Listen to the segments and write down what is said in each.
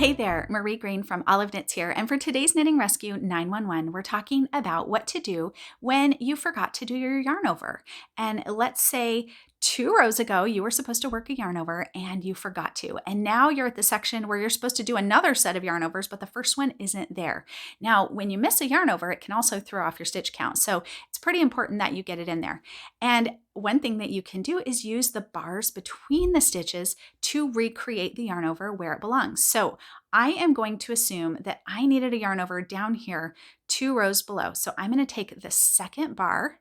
Hey there, Marie Greene from Olive Knits here, and for today's Knitting Rescue 911, we're talking about what to do when you forgot to do your yarn over. And let's say 2 rows ago, you were supposed to work a yarn over and you forgot to. And now you're at the section where you're supposed to do another set of yarn overs, but the first one isn't there. Now, when you miss a yarn over, it can also throw off your stitch count. So it's pretty important that you get it in there. And one thing that you can do is use the bars between the stitches to recreate the yarn over where it belongs. So I am going to assume that I needed a yarn over down here 2 rows below. So I'm going to take the second bar.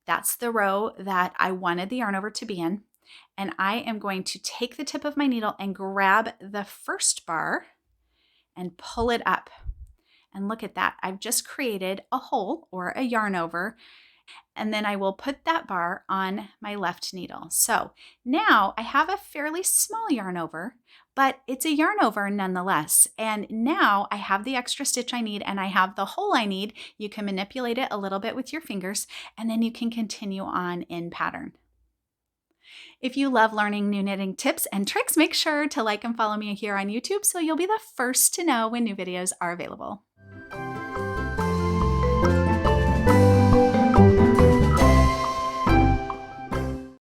That's the row that I wanted the yarn over to be in. And I am going to take the tip of my needle and grab the first bar and pull it up. And look at that. I've just created a hole or a yarn over. And then I will put that bar on my left needle. So now I have a fairly small yarn over, but it's a yarn over nonetheless. And now I have the extra stitch I need and I have the hole I need. You can manipulate it a little bit with your fingers and then you can continue on in pattern. If you love learning new knitting tips and tricks, make sure to like and follow me here on YouTube so you'll be the first to know when new videos are available.